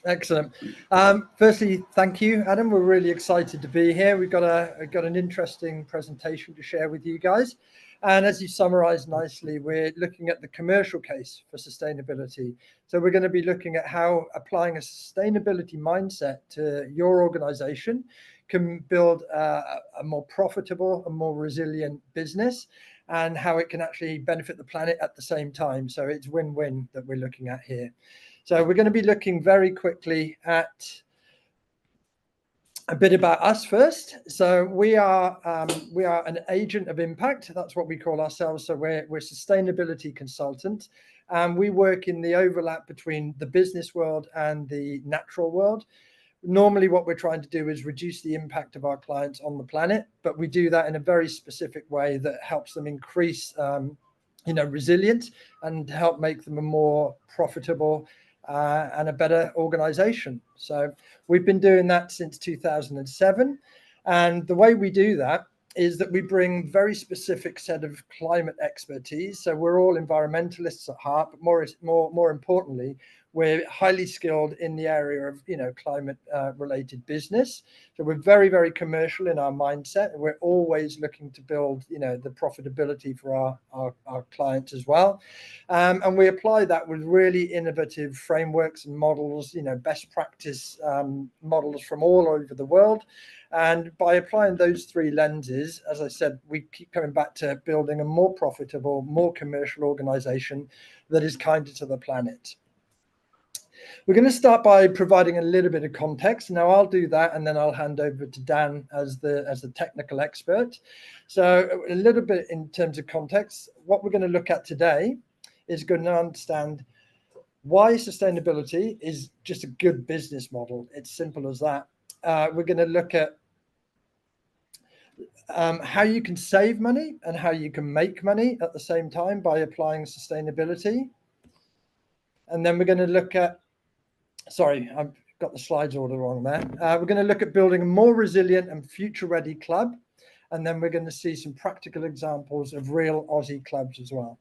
Excellent. Firstly, thank you, Adam. We're really excited to be here. We've got an interesting presentation to share with you guys. And as you summarized nicely, we're looking at the commercial case for sustainability. So we're going to be looking at how applying a sustainability mindset to your organization can build a more profitable and more resilient business, and how it can actually benefit the planet at the same time. So it's win-win that we're looking at here. So we're going to be looking very quickly at a bit about us first. So we are an agent of impact. That's what we call ourselves. So we're sustainability consultant, and we work in the overlap between the business world and the natural world. Normally, what we're trying to do is reduce the impact of our clients on the planet, but we do that in a very specific way that helps them increase, resilience, and help make them a more profitable and a better organization. So we've been doing that since 2007. And the way we do that is that we bring very specific set of climate expertise. So we're all environmentalists at heart, but more importantly, we're highly skilled in the area of climate related business. So we're very, very commercial in our mindset, and we're always looking to build the profitability for our clients as well. And we apply that with really innovative frameworks and models, best practice models from all over the world. And by applying those three lenses, as I said, we keep coming back to building a more profitable, more commercial organization that is kinder to the planet. We're going to start by providing a little bit of context. Now I'll do that, and then I'll hand over to Dan as the technical expert. So a little bit in terms of context, what we're going to look at today is going to understand why sustainability is just a good business model. It's simple as that. We're going to look at how you can save money and how you can make money at the same time by applying sustainability. And then we're going to look at, sorry, I've got the slides order wrong there. We're going to look at building a more resilient and future-ready club. And then we're going to see some practical examples of real Aussie clubs as well.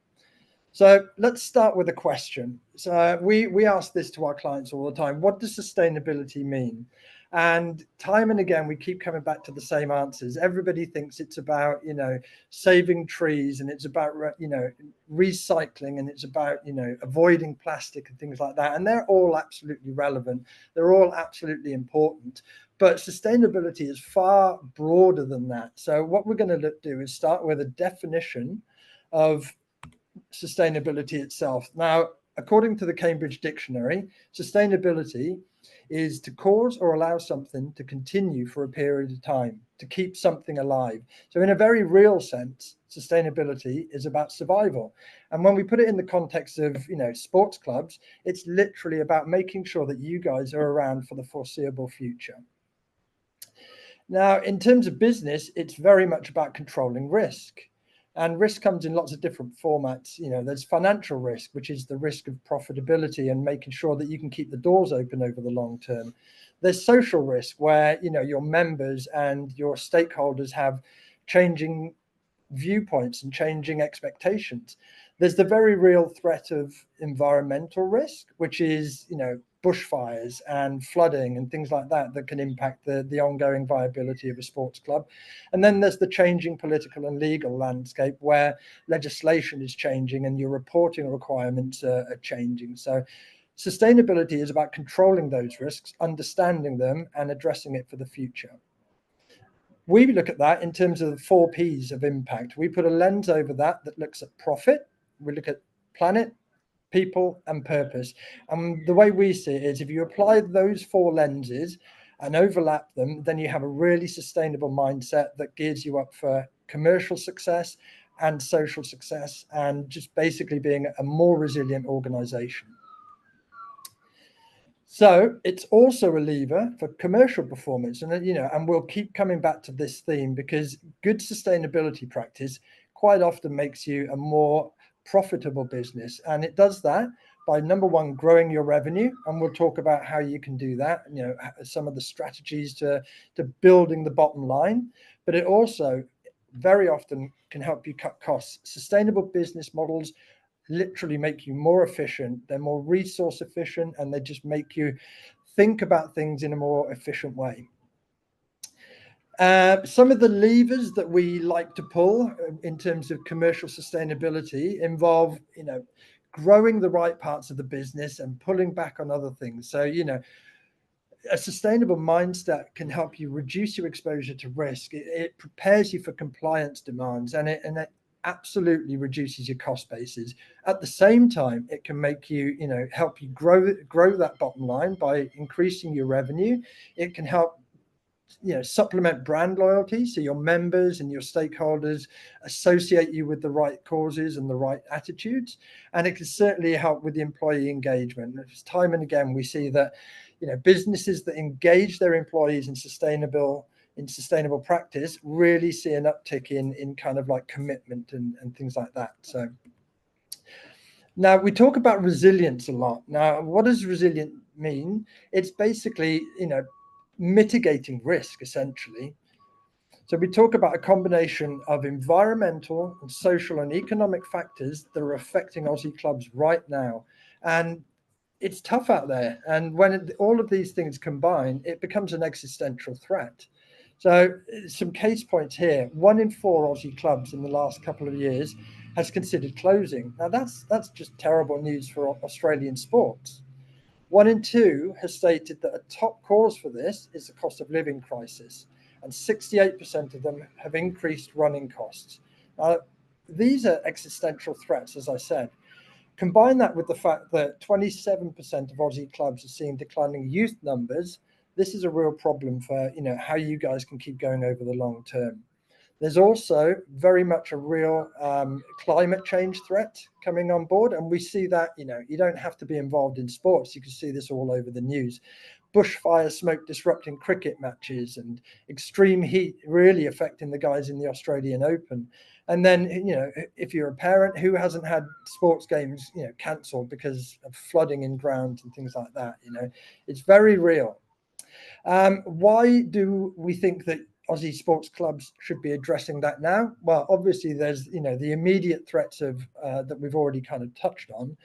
So let's start with a question. So we ask this to our clients all the time. What does sustainability mean? And time and again, we keep coming back to the same answers. Everybody thinks it's about, saving trees, and it's about, recycling, and it's about, avoiding plastic and things like that. And they're all absolutely relevant. They're all absolutely important. But sustainability is far broader than that. So what we're going to do is start with a definition of sustainability itself. Now, according to the Cambridge Dictionary, sustainability is to cause or allow something to continue for a period of time, to keep something alive. So in a very real sense, sustainability is about survival. And when we put it in the context of, sports clubs, it's literally about making sure that you guys are around for the foreseeable future. Now, in terms of business, it's very much about controlling risk. And risk comes in lots of different formats. There's financial risk, which is the risk of profitability and making sure that you can keep the doors open over the long term. There's social risk, where your members and your stakeholders have changing viewpoints and changing expectations. There's the very real threat of environmental risk, which is bushfires and flooding and things like that can impact the ongoing viability of a sports club. And then there's the changing political and legal landscape, where legislation is changing and your reporting requirements are changing. So sustainability is about controlling those risks, understanding them, and addressing it for the future. We look at that in terms of the 4 Ps of impact. We put a lens over that looks at profit. We look at planet, people, and purpose. And the way we see it is, if you apply those 4 lenses and overlap them, then you have a really sustainable mindset that gears you up for commercial success and social success, and just basically being a more resilient organization. So it's also a lever for commercial performance. And, and we'll keep coming back to this theme, because good sustainability practice quite often makes you a more profitable business. And it does that by, number one, growing your revenue. And we'll talk about how you can do that, some of the strategies to building the bottom line. But it also very often can help you cut costs. Sustainable business models literally make you more efficient. They're more resource efficient, and they just make you think about things in a more efficient way. Some of the levers that we like to pull in terms of commercial sustainability involve, growing the right parts of the business and pulling back on other things. So, a sustainable mindset can help you reduce your exposure to risk. It prepares you for compliance demands, and it absolutely reduces your cost bases. At the same time, it can make you, help you grow that bottom line by increasing your revenue. It can help supplement brand loyalty, so your members and your stakeholders associate you with the right causes and the right attitudes, and it can certainly help with the employee engagement. Time and again we see that businesses that engage their employees in sustainable practice really see an uptick in kind of like commitment and things like that. So now we talk about resilience a lot. Now, what does resilient mean? It's basically mitigating risk, essentially. So we talk about a combination of environmental and social and economic factors that are affecting Aussie clubs right now. And it's tough out there. And when all of these things combine, it becomes an existential threat. So some case points here. 1 in 4 Aussie clubs in the last couple of years has considered closing. Now that's just terrible news for Australian sports. 1 in 2 has stated that a top cause for this is the cost of living crisis, and 68% of them have increased running costs. Now, these are existential threats, as I said. Combine that with the fact that 27% of Aussie clubs are seeing declining youth numbers. This is a real problem for how you guys can keep going over the long term. There's also very much a real climate change threat coming on board. And we see that, you don't have to be involved in sports. You can see this all over the news. Bushfire smoke disrupting cricket matches and extreme heat really affecting the guys in the Australian Open. And then, if you're a parent who hasn't had sports games, cancelled because of flooding in grounds and things like that, it's very real. Why do we think that Aussie sports clubs should be addressing that now? Well, obviously there's, the immediate threats of that we've already kind of touched on,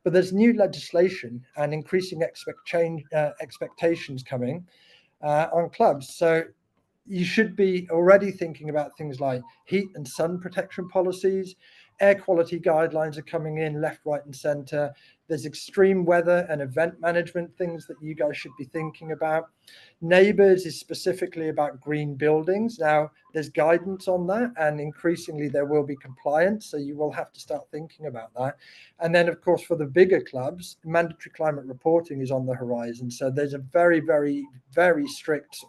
but there's new legislation and increasing expectations coming on clubs. So you should be already thinking about things like heat and sun protection policies. Air quality guidelines are coming in left, right, and center. There's extreme weather and event management things that you guys should be thinking about. Neighbours is specifically about green buildings. Now, there's guidance on that, and increasingly there will be compliance, so you will have to start thinking about that. And then, of course, for the bigger clubs, mandatory climate reporting is on the horizon. So there's a very, very, very strict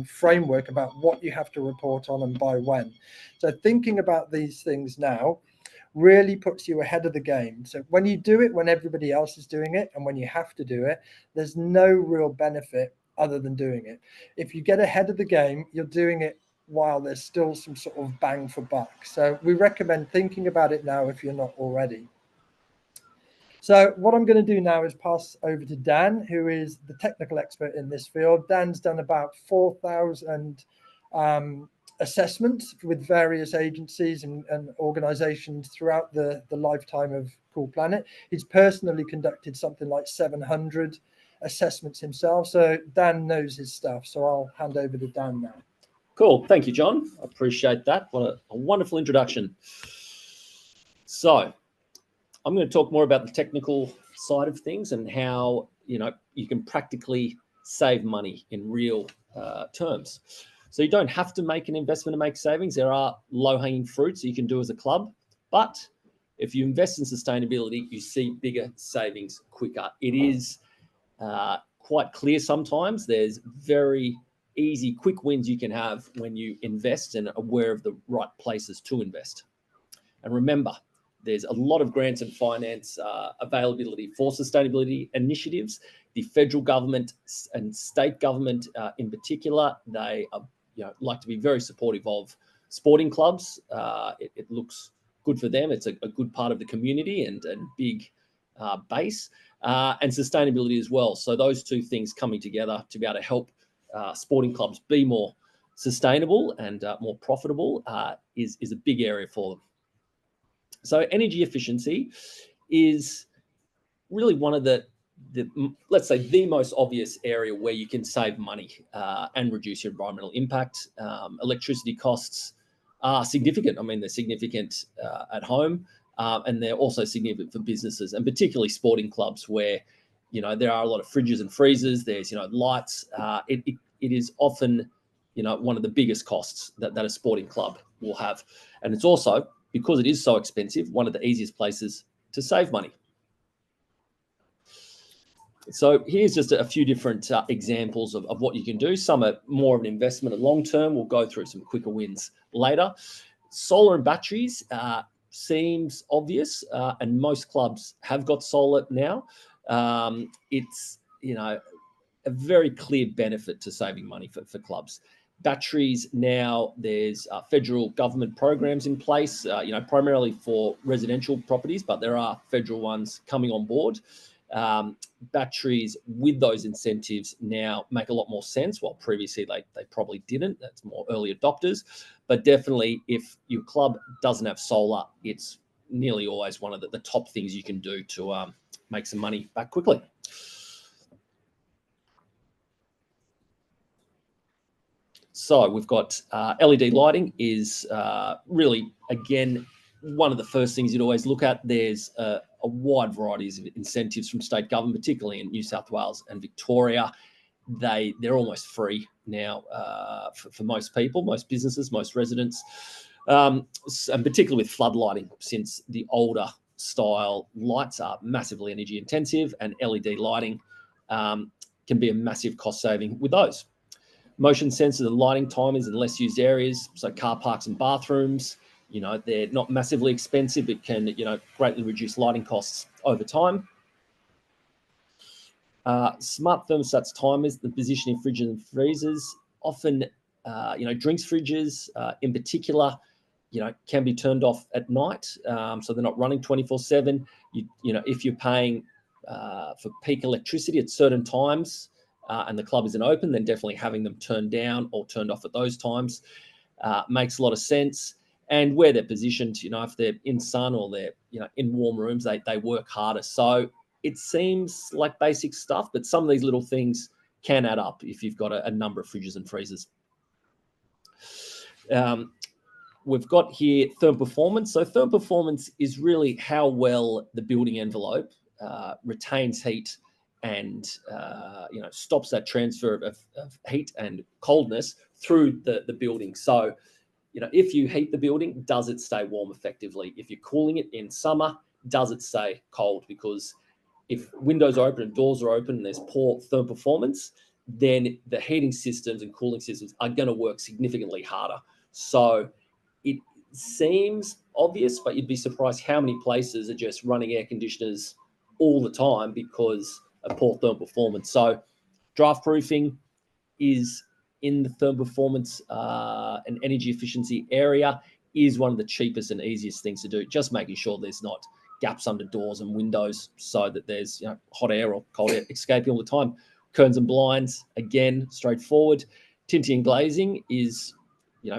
framework about what you have to report on and by when. So thinking about these things now really puts you ahead of the game. So when you do it when everybody else is doing it, and when you have to do it, there's no real benefit other than doing it. If you get ahead of the game, you're doing it while there's still some sort of bang for buck. So we recommend thinking about it now if you're not already. So what I'm going to do now is pass over to Dan, who is the technical expert in this field. Dan's done about 4,000 assessments with various agencies and organizations throughout the lifetime of Cool Planet. He's personally conducted something like 700 assessments himself. So Dan knows his stuff. So I'll hand over to Dan now. Cool. Thank you, John. I appreciate that. What a wonderful introduction. So I'm going to talk more about the technical side of things and how, you can practically save money in real terms. So you don't have to make an investment to make savings. There are low-hanging fruits you can do as a club. But if you invest in sustainability, you see bigger savings quicker. It is quite clear sometimes. There's very easy, quick wins you can have when you invest and are aware of the right places to invest. And remember, there's a lot of grants and finance availability for sustainability initiatives. The federal government and state government in particular, they are, like to be very supportive of sporting clubs. It looks good for them. It's a good part of the community and big base, and sustainability as well. So those two things coming together to be able to help sporting clubs be more sustainable and more profitable is a big area for them. So energy efficiency is really one of the let's say the most obvious area where you can save money and reduce your environmental impact. Electricity costs are significant. I mean, they're significant at home, and they're also significant for businesses, and particularly sporting clubs where, there are a lot of fridges and freezers. There's, lights. It is often, one of the biggest costs that a sporting club will have. And it's also, because it is so expensive, one of the easiest places to save money. So here's just a few different examples of what you can do. Some are more of an investment and long-term. We'll go through some quicker wins later. Solar and batteries seems obvious, and most clubs have got solar now. It's, a very clear benefit to saving money for clubs. Batteries now, there's federal government programs in place, primarily for residential properties, but there are federal ones coming on board. Batteries with those incentives now make a lot more sense, while previously they probably didn't. That's more early adopters. But definitely, if your club doesn't have solar, it's nearly always one of the top things you can do to make some money back quickly. So we've got LED lighting is really, again, one of the first things you'd always look at. There's a wide variety of incentives from state government, particularly in New South Wales and Victoria. They're almost free now for most people, most businesses, most residents, and particularly with flood lighting, since the older style lights are massively energy intensive, and LED lighting can be a massive cost saving with those. Motion sensors and lighting timers in less used areas, so car parks and bathrooms, they're not massively expensive. It can, greatly reduce lighting costs over time. Smart thermostats, timers, the positioning fridges and freezers, often, drinks fridges in particular, can be turned off at night, so they're not running 24/7. If you're paying for peak electricity at certain times, and the club isn't open, then definitely having them turned down or turned off at those times makes a lot of sense. And where they're positioned, if they're in sun or they're, in warm rooms, they work harder. So it seems like basic stuff, but some of these little things can add up if you've got a number of fridges and freezers. We've got here thermal performance. So thermal performance is really how well the building envelope retains heat and stops that transfer of heat and coldness through the building. So, if you heat the building, does it stay warm effectively? If you're cooling it in summer, does it stay cold? Because if windows are open and doors are open and there's poor thermal performance, then the heating systems and cooling systems are going to work significantly harder. So it seems obvious, but you'd be surprised how many places are just running air conditioners all the time because of poor thermal performance. So draft proofing is in the thermal performance and energy efficiency area is one of the cheapest and easiest things to do. Just making sure there's not gaps under doors and windows so that there's hot air or cold air escaping all the time. Curtains and blinds, again, straightforward. Tinting and glazing is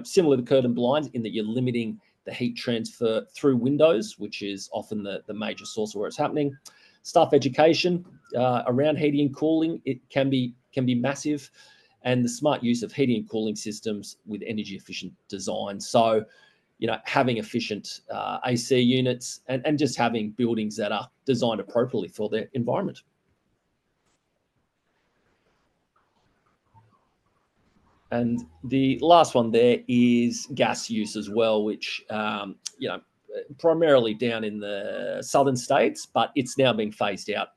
similar to curtain blinds in that you're limiting the heat transfer through windows, which is often the major source of where it's happening. Staff education around heating and cooling, it can be massive, and the smart use of heating and cooling systems with energy efficient design. So, having efficient AC units and just having buildings that are designed appropriately for their environment. And the last one there is gas use as well, which, primarily down in the southern states, but it's now being phased out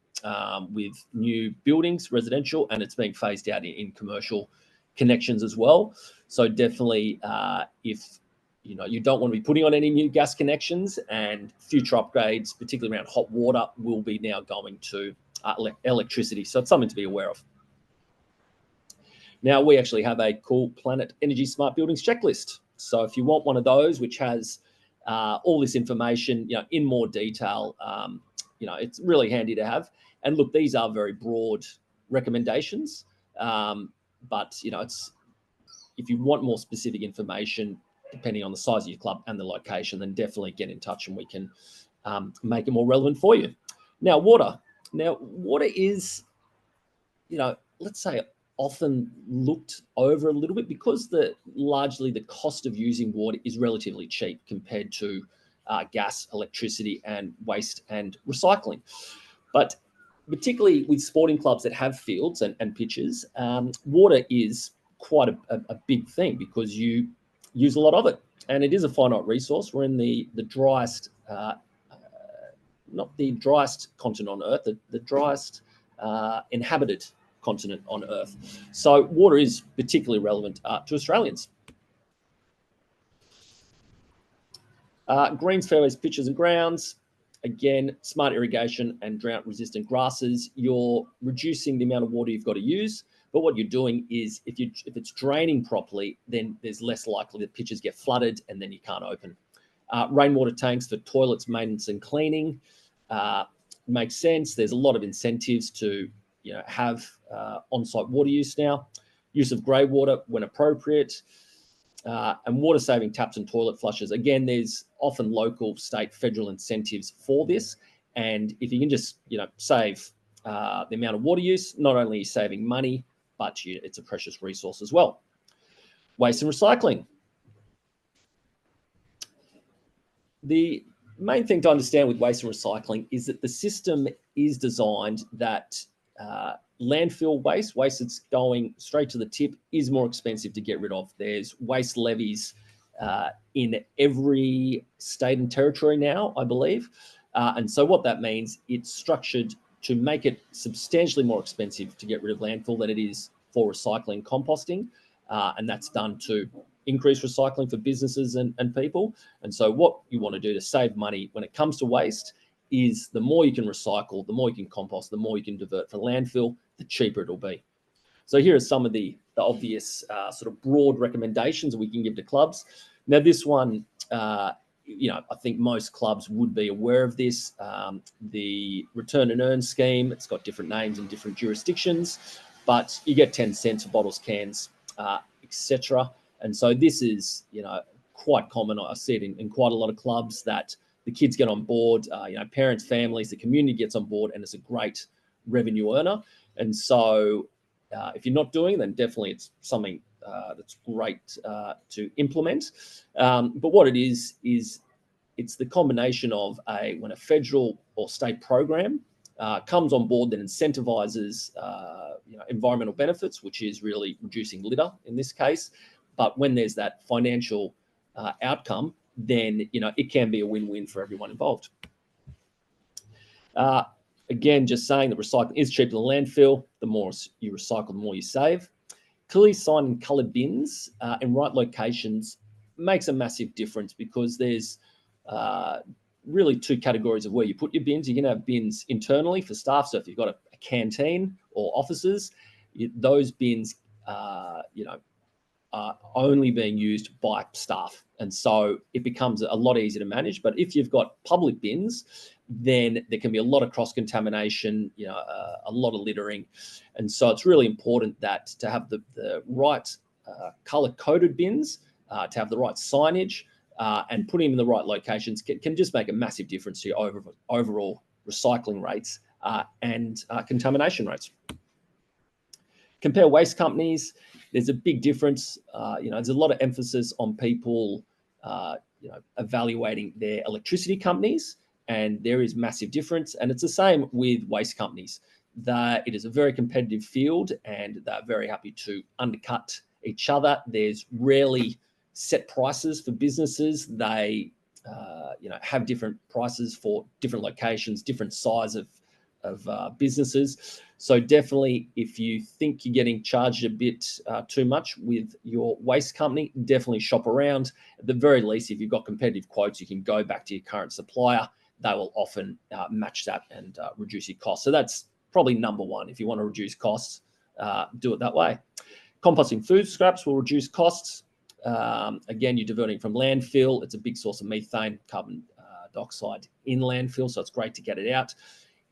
with new buildings, residential, and it's being phased out in commercial connections as well. So definitely if you don't want to be putting on any new gas connections, and future upgrades, particularly around hot water, will be now going to electricity. So it's something to be aware of. Now, we actually have a cool Planet Energy Smart Buildings checklist. So if you want one of those, which has all this information, in more detail, it's really handy to have. And look, these are very broad recommendations, but it's if you want more specific information, depending on the size of your club and the location, then definitely get in touch and we can make it more relevant for you. Now, water. Now, water is, let's say often looked over a little bit because largely the cost of using water is relatively cheap compared to gas, electricity, and waste and recycling. But particularly with sporting clubs that have fields and pitches, water is quite a big thing because you use a lot of it, and it is a finite resource. We're in the driest, not the driest continent on Earth, the driest inhabited continent on Earth. So water is particularly relevant to Australians. Greens, fairways, pitches and grounds. Again, smart irrigation and drought-resistant grasses. You're reducing the amount of water you've got to use, but what you're doing is if it's draining properly, then there's less likely that pitches get flooded and then you can't open. Rainwater tanks for toilets, maintenance and cleaning. Makes sense. There's a lot of incentives to have on-site water use now. Use of grey water when appropriate. And water-saving taps and toilet flushes. Again, there's often local, state, federal incentives for this. And if you can just, save the amount of water use, not only are you saving money, but it's a precious resource as well. Waste and recycling. The main thing to understand with waste and recycling is that the system is designed that landfill waste that's going straight to the tip is more expensive to get rid of. There's waste levies in every state and territory now, I believe. And so what that means, it's structured to make it substantially more expensive to get rid of landfill than it is for recycling, composting. And that's done to increase recycling for businesses and people. And so what you want to do to save money when it comes to waste is the more you can recycle, the more you can compost, the more you can divert for landfill, the cheaper it'll be. So here are some of the obvious sort of broad recommendations we can give to clubs. Now, this one, I think most clubs would be aware of this. The return and earn scheme, it's got different names in different jurisdictions, but you get 10 cents for bottles, cans, etc. And so this is, quite common. I see it in quite a lot of clubs that the kids get on board, parents, families, the community gets on board, and it's a great revenue earner. And so if you're not doing, then definitely it's something that's great to implement. But what it is it's the combination of when a federal or state program comes on board that incentivizes environmental benefits, which is really reducing litter in this case. But when there's that financial outcome, then it can be a win-win for everyone involved. Again, just saying that recycling is cheaper than landfill. The more you recycle, the more you save. Clearly signed and coloured bins in right locations makes a massive difference because there's really two categories of where you put your bins. You can have bins internally for staff. So if you've got a canteen or offices, those bins, are only being used by staff. And so it becomes a lot easier to manage. But if you've got public bins, then there can be a lot of cross-contamination, a lot of littering. And so it's really important that to have the right color-coded bins, to have the right signage, and putting them in the right locations can just make a massive difference to your overall recycling rates and contamination rates. Compare waste companies. There's a big difference. There's a lot of emphasis on people, evaluating their electricity companies, and there is massive difference. And it's the same with waste companies. That it is a very competitive field, and they're very happy to undercut each other. There's rarely set prices for businesses. They, have different prices for different locations, different size of businesses. So definitely, if you think you're getting charged a bit too much with your waste company, definitely shop around. At the very least, if you've got competitive quotes, you can go back to your current supplier. They will often match that and reduce your costs. So that's probably number one. If you want to reduce costs, do it that way. Composting food scraps will reduce costs. Again, you're diverting from landfill. It's a big source of methane, carbon dioxide in landfill, so it's great to get it out.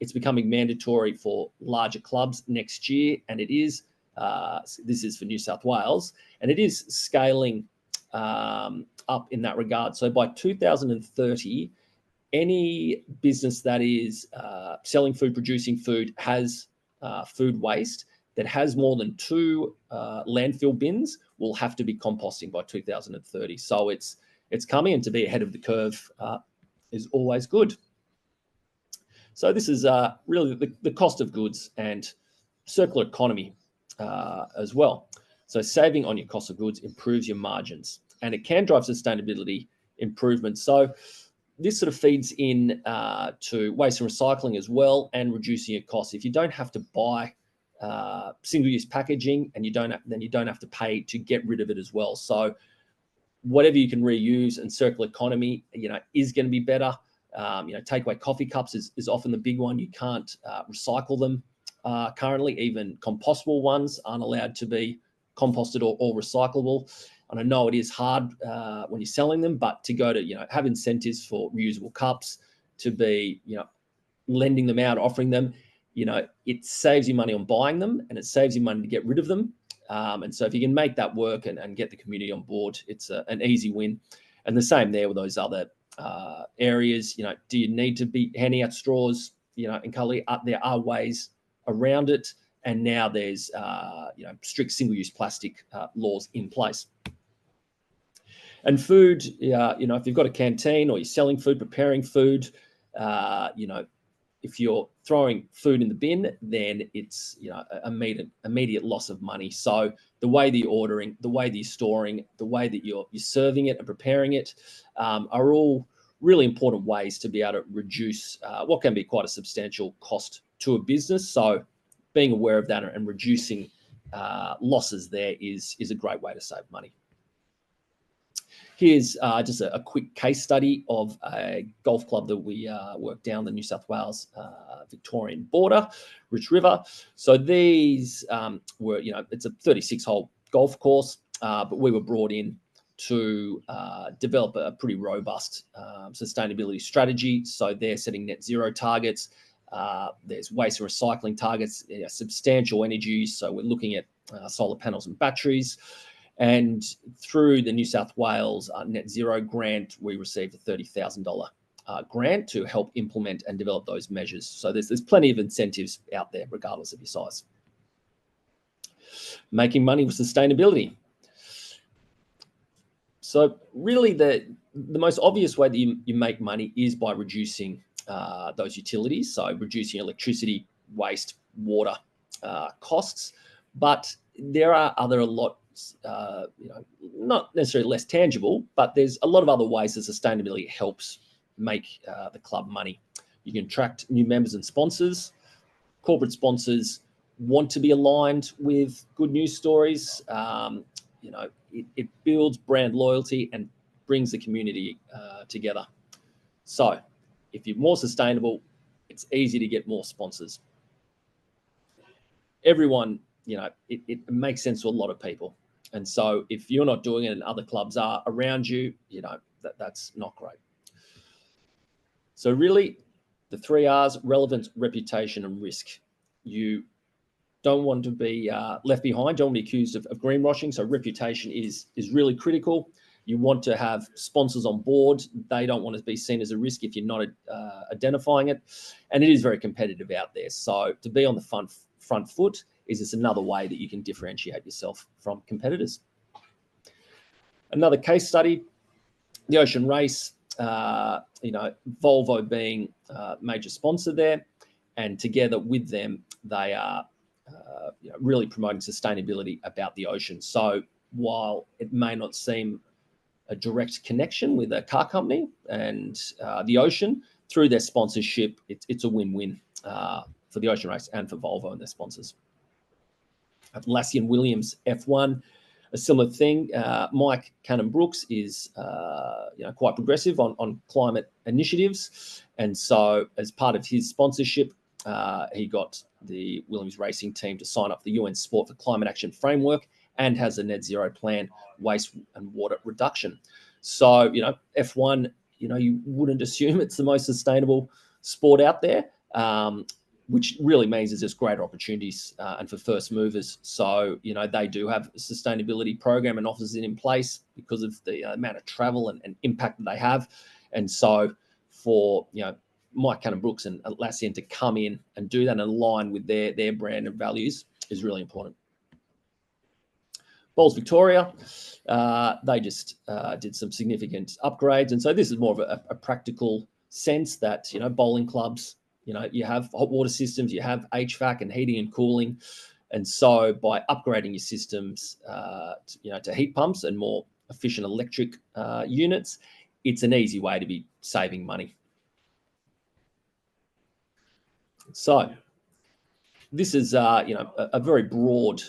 It's becoming mandatory for larger clubs next year, and it is. This is for New South Wales, and it is scaling up in that regard. So by 2030, any business that is selling food, producing food, has food waste that has more than 2 landfill bins will have to be composting by 2030. So it's coming, and to be ahead of the curve is always good. So this is really the cost of goods and circular economy as well. So saving on your cost of goods improves your margins, and it can drive sustainability improvements. So this sort of feeds in to waste and recycling as well, and reducing your costs. If you don't have to buy single-use packaging, and you don't have to pay to get rid of it as well. So whatever you can reuse, and circular economy, is going to be better. Takeaway coffee cups is often the big one. You can't recycle them currently. Even compostable ones aren't allowed to be composted or recyclable. And I know it is hard when you're selling them, but to go to, have incentives for reusable cups, to be, lending them out, offering them, it saves you money on buying them, and it saves you money to get rid of them. And so if you can make that work and get the community on board, it's an easy win. And the same there with those other areas. Do you need to be handing out straws, in colour? There are ways around it. And now there's, strict single-use plastic laws in place. And food, if you've got a canteen or you're selling food, preparing food, if you're throwing food in the bin, then it's, immediate loss of money. So the way that you're ordering, the way that you're storing, the way that you're serving it and preparing it are all really important ways to be able to reduce what can be quite a substantial cost to a business. So being aware of that and reducing losses there is a great way to save money. Here's just a quick case study of a golf club that we worked down the New South Wales Victorian border, Rich River. So these were, it's a 36-hole golf course, but we were brought in to develop a pretty robust sustainability strategy. So they're setting net zero targets. There's waste and recycling targets, substantial energy use. So we're looking at solar panels and batteries. And through the New South Wales Net Zero grant, we received a $30,000 grant to help implement and develop those measures. So there's plenty of incentives out there, regardless of your size. Making money with sustainability. So really the most obvious way that you make money is by reducing those utilities. So reducing electricity, waste, water costs. But there are a lot, not necessarily less tangible, but there's a lot of other ways that sustainability helps make the club money. You can attract new members and sponsors. Corporate sponsors want to be aligned with good news stories. It builds brand loyalty and brings the community together. So if you're more sustainable, it's easy to get more sponsors. Everyone, it makes sense to a lot of people. And so if you're not doing it and other clubs are around you, that's not great. So really, the 3 R's: relevance, reputation, and risk. You don't want to be left behind, don't want to be accused of greenwashing. So reputation is really critical. You want to have sponsors on board. They don't want to be seen as a risk if you're not identifying it. And it is very competitive out there. So to be on the front foot is just another way that you can differentiate yourself from competitors. Another case study, the Ocean Race, Volvo being a major sponsor there, and together with them, they are really promoting sustainability about the ocean. So while it may not seem a direct connection with a car company and the ocean, through their sponsorship, it's a win-win for the Ocean Race and for Volvo and their sponsors. Lassie and Williams F1, a similar thing. Mike Cannon-Brooks is quite progressive on climate initiatives, and so as part of his sponsorship, he got the Williams racing team to sign up for the UN Sport for Climate Action Framework and has a net zero plan, waste and water reduction. So F1, you wouldn't assume it's the most sustainable sport out there. Which really means there's just greater opportunities and for first movers. So, they do have a sustainability program and offers it in place because of the amount of travel and impact that they have. And so for, Mike Cannon-Brooks and Atlassian to come in and do that and align with their brand and values is really important. Bowls Victoria, they just did some significant upgrades. And so this is more of a practical sense that, bowling clubs, you have hot water systems, you have HVAC and heating and cooling. And so by upgrading your systems, to heat pumps and more efficient electric units, it's an easy way to be saving money. So this is, a very broad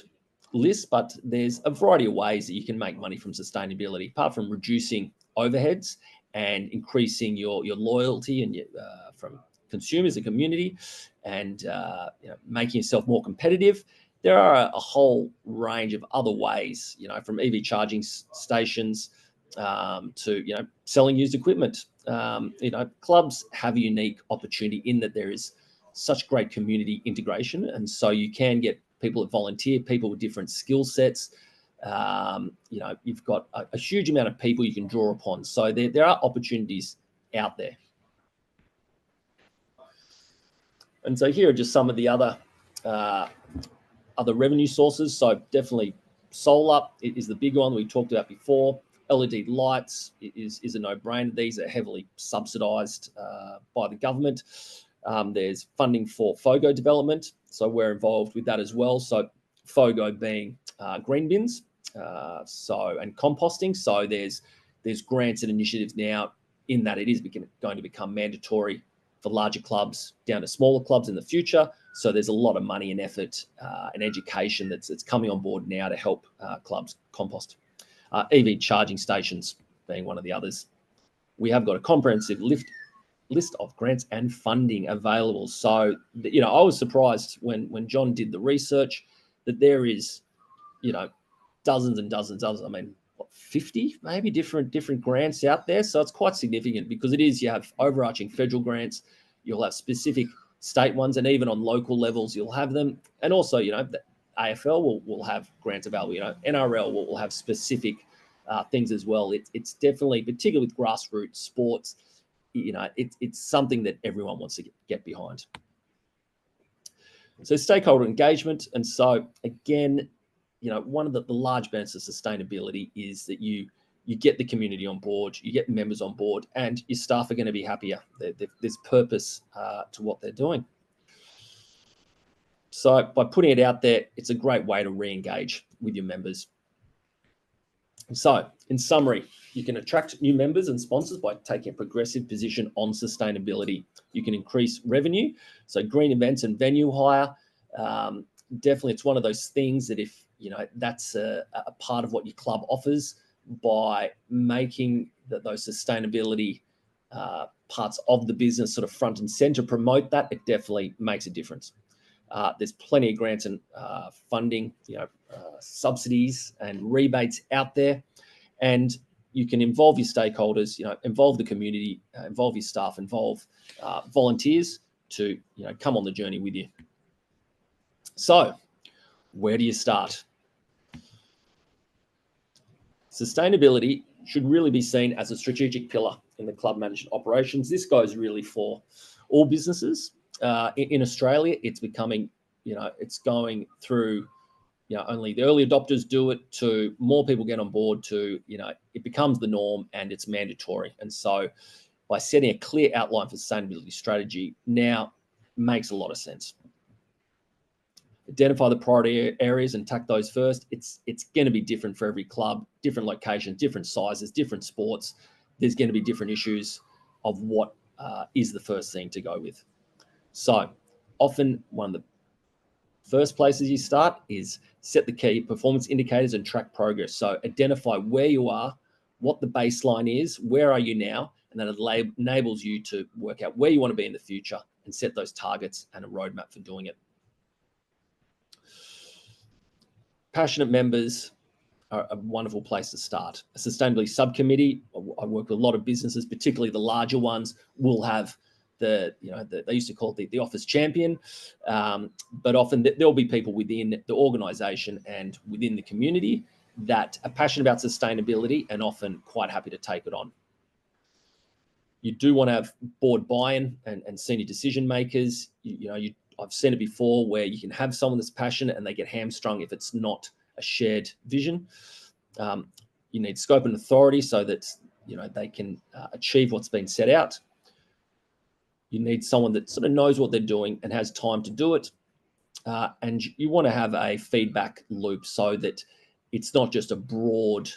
list, but there's a variety of ways that you can make money from sustainability, apart from reducing overheads and increasing your loyalty and from consumers and community, and making yourself more competitive. There are a whole range of other ways, from EV charging stations to selling used equipment. Clubs have a unique opportunity in that there is such great community integration, and so you can get people that volunteer, people with different skill sets. You've got a huge amount of people you can draw upon. So there are opportunities out there. And so here are just some of the other revenue sources. So definitely solar is the big one we talked about before. LED lights is a no-brainer. These are heavily subsidised by the government. There's funding for FOGO development, so we're involved with that as well. So FOGO being green bins, and composting. So there's grants and initiatives now in that it is going to become mandatory for larger clubs down to smaller clubs in the future. So there's a lot of money and effort and education that's coming on board now to help clubs compost. EV charging stations being one of the others. We have got a comprehensive list of grants and funding available. So, I was surprised when John did the research that there is, dozens and dozens, I mean, 50 maybe different grants out there. So it's quite significant because you have overarching federal grants, you'll have specific state ones, and even on local levels, you'll have them. And also, the AFL will have grants available, NRL will have specific things as well. It's definitely, particularly with grassroots sports, it's something that everyone wants to get behind. So stakeholder engagement. And so again, one of the large benefits of sustainability is that you get the community on board, you get members on board, and your staff are going to be happier. There's purpose to what they're doing. So by putting it out there, it's a great way to re-engage with your members. So in summary, you can attract new members and sponsors by taking a progressive position on sustainability. You can increase revenue. So green events and venue hire, definitely it's one of those things that if, that's a part of what your club offers, by making those sustainability parts of the business sort of front and center, promote that, it definitely makes a difference. There's plenty of grants and funding, subsidies and rebates out there, and you can involve your stakeholders, involve the community, involve your staff, involve volunteers to come on the journey with you. So where do you start? Sustainability should really be seen as a strategic pillar in the club management operations. This goes really for all businesses. In Australia, it's becoming, it's going through, only the early adopters do it, to more people get on board, to, it becomes the norm and it's mandatory. And so by setting a clear outline for sustainability strategy now makes a lot of sense. Identify the priority areas and tack those first. It's going to be different for every club, different locations, different sizes, different sports. There's going to be different issues of what is the first thing to go with. So often one of the first places you start is set the key performance indicators and track progress. So identify where you are, what the baseline is, where are you now, and then it enables you to work out where you want to be in the future and set those targets and a roadmap for doing it. Passionate members are a wonderful place to start. A sustainability subcommittee, I work with a lot of businesses, particularly the larger ones, will have they used to call it the office champion, but often there'll be people within the organization and within the community that are passionate about sustainability and often quite happy to take it on. You do want to have board buy-in and senior decision makers. I've seen it before where you can have someone that's passionate and they get hamstrung if it's not a shared vision. You need scope and authority so that they can achieve what's been set out. You need someone that sort of knows what they're doing and has time to do it. And you want to have a feedback loop so that it's not just a broad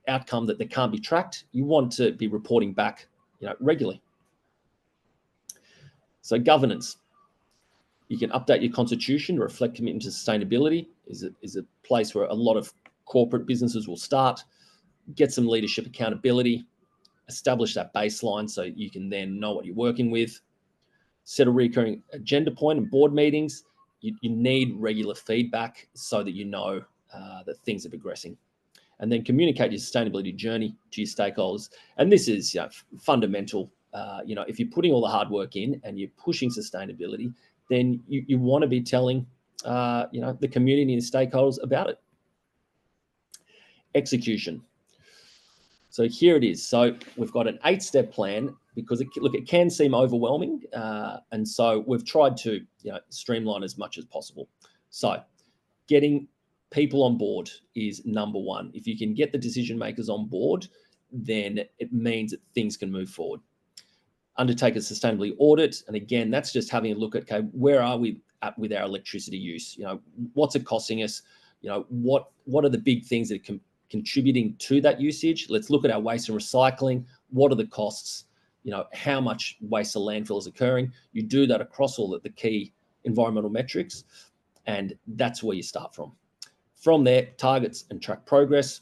outcome that can't be tracked. You want to be reporting back, regularly. So governance. You can update your constitution to reflect commitment to sustainability. Is a place where a lot of corporate businesses will start. Get some leadership accountability. Establish that baseline so you can then know what you're working with. Set a recurring agenda point in board meetings. You need regular feedback so that you know that things are progressing. And then communicate your sustainability journey to your stakeholders. And this is fundamental. If you're putting all the hard work in and you're pushing sustainability, then you want to be telling the community and stakeholders about it. Execution. So here it is. So we've got an 8-step plan because it can seem overwhelming. And so we've tried to streamline as much as possible. So getting people on board is number one. If you can get the decision makers on board, then it means that things can move forward. Undertake a sustainability audit. And again, that's just having a look at, okay, where are we at with our electricity use? What's it costing us? What are the big things that can contributing to that usage? Let's look at our waste and recycling. What are the costs? How much waste to landfill is occurring? You do that across all the key environmental metrics, and that's where you start from. From there, targets and track progress.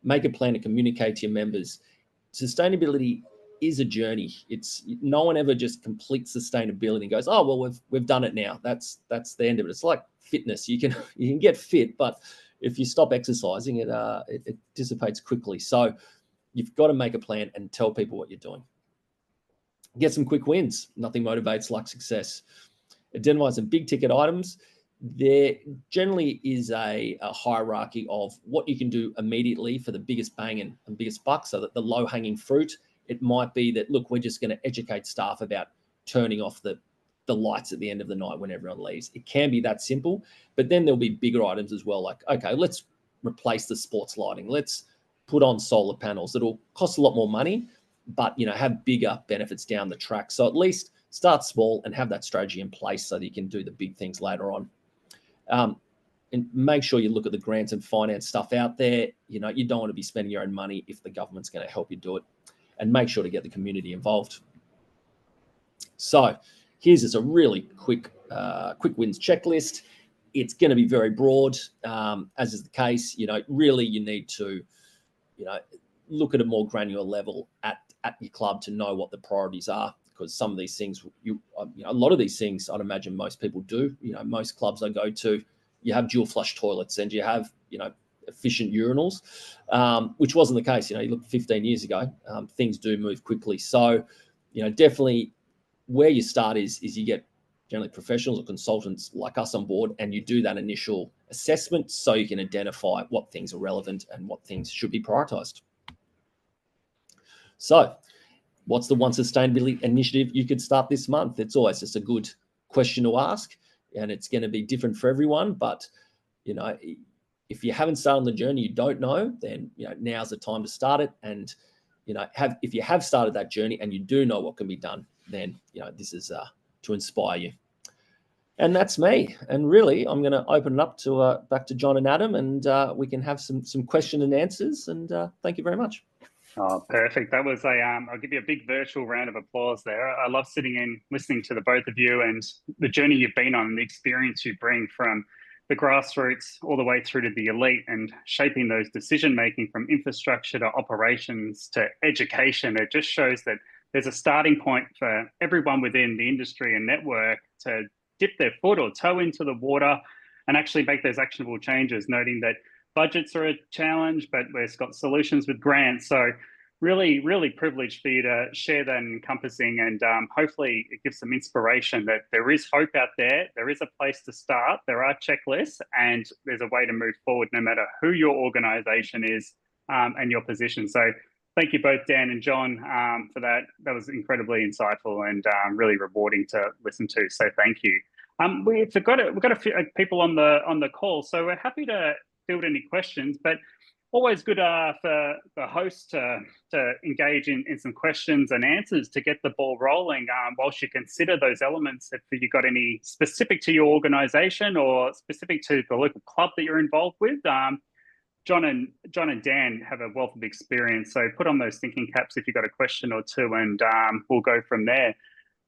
Make a plan to communicate to your members. Sustainability is a journey. It's no one ever just completes sustainability and goes, oh well, we've done it now. That's the end of it. It's like fitness. You can get fit, but if you stop exercising, it dissipates quickly. So you've got to make a plan and tell people what you're doing. Get some quick wins. Nothing motivates like success. Identify some big ticket items. There generally is a hierarchy of what you can do immediately for the biggest bang and biggest buck, so that the low-hanging fruit, it might be that, look, we're just going to educate staff about turning off the lights at the end of the night when everyone leaves. It can be that simple, but then there'll be bigger items as well, like, okay, let's replace the sports lighting. Let's put on solar panels. It'll cost a lot more money, but have bigger benefits down the track. So at least start small and have that strategy in place so that you can do the big things later on. And make sure you look at the grants and finance stuff out there. You don't want to be spending your own money if the government's going to help you do it. And make sure to get the community involved. So here's just a really quick wins checklist. It's going to be very broad, as is the case. Really you need to, look at a more granular level at your club to know what the priorities are, because some of these things, a lot of these things, I'd imagine most people do. Most clubs I go to, you have dual flush toilets and you have, efficient urinals, which wasn't the case. You look 15 years ago, things do move quickly. So, definitely where you start is you get generally professionals or consultants like us on board, and you do that initial assessment so you can identify what things are relevant and what things should be prioritized. So what's the one sustainability initiative you could start this month? It's always just a good question to ask, and it's going to be different for everyone. But, if you haven't started on the journey, you don't know, then, now's the time to start it. And, if you have started that journey and you do know what can be done, then, this is to inspire you. And that's me. And really, I'm going to open it up to back to John and Adam, and we can have some question and answers. And thank you very much. Oh, perfect. That was I'll give you a big virtual round of applause there. I love sitting in, listening to the both of you and the journey you've been on and the experience you bring from the grassroots all the way through to the elite, and shaping those decision-making from infrastructure to operations to education. It just shows that there's a starting point for everyone within the industry and network to dip their foot or toe into the water and actually make those actionable changes, noting that budgets are a challenge, but we've got solutions with grants. So really, really privileged for you to share that encompassing, and hopefully it gives some inspiration that there is hope out there. There is a place to start. There are checklists, and there's a way to move forward no matter who your organization is and your position. So Thank you both, Dan and John, for that. That was incredibly insightful and really rewarding to listen to. So thank you. We've got a few people on the call, so we're happy to field any questions. But always good for the host to engage in some questions and answers to get the ball rolling. Whilst you consider those elements, if you got any specific to your organisation or specific to the local club that you're involved with. John and Dan have a wealth of experience, so put on those thinking caps if you've got a question or two, and we'll go from there.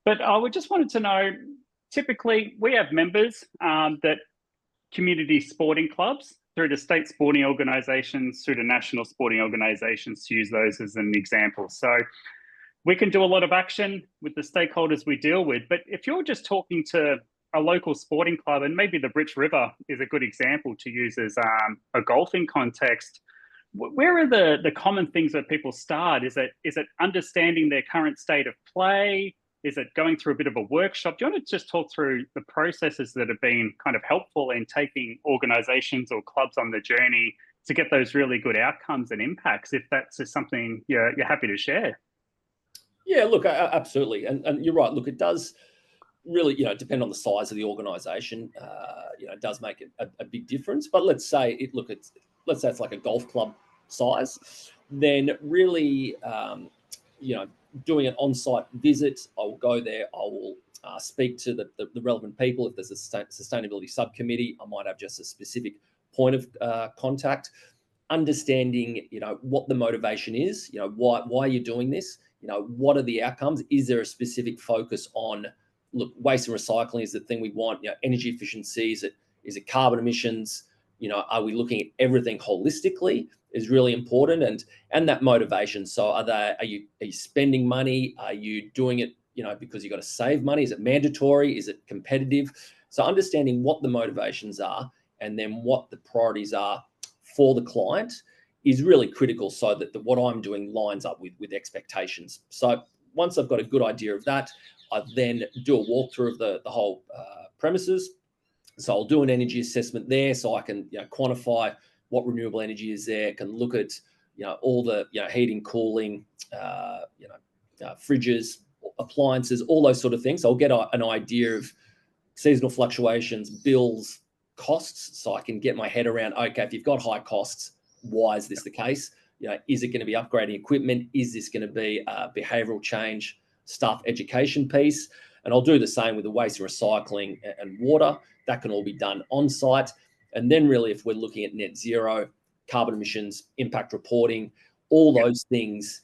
But we just wanted to know, typically we have members that community sporting clubs through to state sporting organisations, through to national sporting organisations, to use those as an example. So we can do a lot of action with the stakeholders we deal with, but if you're just talking to a local sporting club, and maybe the Bridge River is a good example to use as a golfing context, where are the common things that people start? Is it understanding their current state of play? Is it going through a bit of a workshop? Do you want to just talk through the processes that have been kind of helpful in taking organisations or clubs on the journey to get those really good outcomes and impacts, if that's just something you're happy to share? Yeah, look, absolutely. And you're right. Look, it does really, depend on the size of the organisation. It does make a big difference. But let's say it's like a golf club size, then really, doing an on-site visit, I will go there. I will speak to the relevant people. If there's a sustainability subcommittee, I might have just a specific point of contact. Understanding, what the motivation is. Why you're doing this. What are the outcomes? Is there a specific focus on, look, waste and recycling is the thing we want. Energy efficiency, is it carbon emissions? Are we looking at everything holistically? Is really important, and that motivation. So are you spending money? Are you doing it, because you got to save money? Is it mandatory? Is it competitive? So understanding what the motivations are, and then what the priorities are for the client is really critical, so that what I'm doing lines up with expectations. So once I've got a good idea of that, I then do a walkthrough of the whole premises. So I'll do an energy assessment there, so I can quantify what renewable energy is there. Can look at all the heating, cooling, fridges, appliances, all those sort of things. So I'll get an idea of seasonal fluctuations, bills, costs, so I can get my head around, okay, if you've got high costs, why is this the case? Is it going to be upgrading equipment? Is this going to be a behavioural change, staff education piece? And I'll do the same with the waste and recycling and water. That can all be done on site. And then really, if we're looking at net zero, carbon emissions, impact reporting, all those things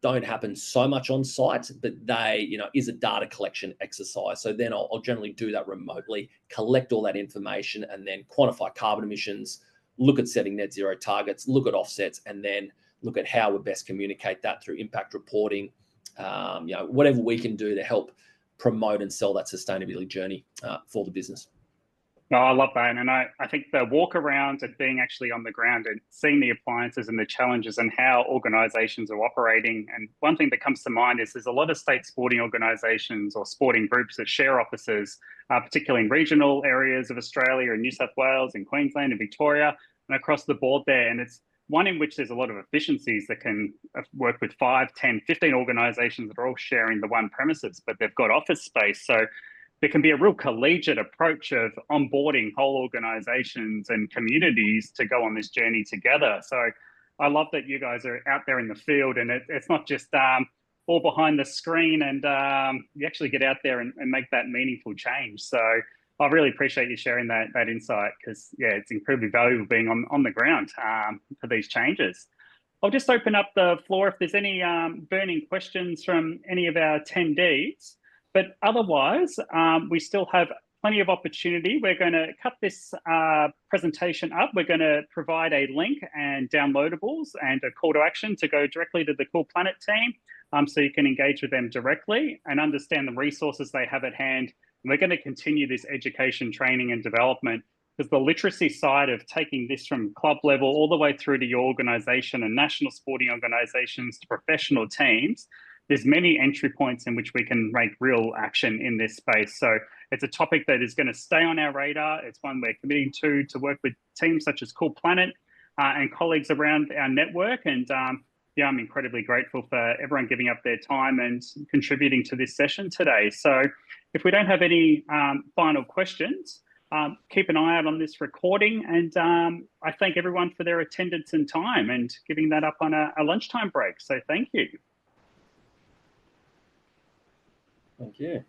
don't happen so much on site, but they, is a data collection exercise. So then I'll generally do that remotely, collect all that information, and then quantify carbon emissions, look at setting net zero targets, look at offsets, and then look at how we best communicate that through impact reporting, whatever we can do to help promote and sell that sustainability journey for the business. No, I love that. And I think the walk around and being actually on the ground and seeing the appliances and the challenges and how organisations are operating. And one thing that comes to mind is there's a lot of state sporting organisations or sporting groups that share offices, particularly in regional areas of Australia and New South Wales and Queensland and Victoria and across the board there. And it's one in which there's a lot of efficiencies that can work with 5, 10, 15 organisations that are all sharing the one premises, but they've got office space. So there can be a real collegiate approach of onboarding whole organizations and communities to go on this journey together. So I love that you guys are out there in the field, and it's not just all behind the screen, and you actually get out there and make that meaningful change. So I really appreciate you sharing that insight, because it's incredibly valuable being on the ground for these changes. I'll just open up the floor if there's any burning questions from any of our attendees. But otherwise, we still have plenty of opportunity. We're going to cut this presentation up. We're going to provide a link and downloadables and a call to action to go directly to the Cool Planet team, so you can engage with them directly and understand the resources they have at hand. And we're going to continue this education, training and development, because the literacy side of taking this from club level all the way through to your organisation and national sporting organisations to professional teams, there's many entry points in which we can make real action in this space. So it's a topic that is going to stay on our radar. It's one we're committing to work with teams such as Cool Planet and colleagues around our network. And yeah, I'm incredibly grateful for everyone giving up their time and contributing to this session today. So if we don't have any final questions, keep an eye out on this recording, and I thank everyone for their attendance and time and giving that up on a lunchtime break. So thank you. Thank you.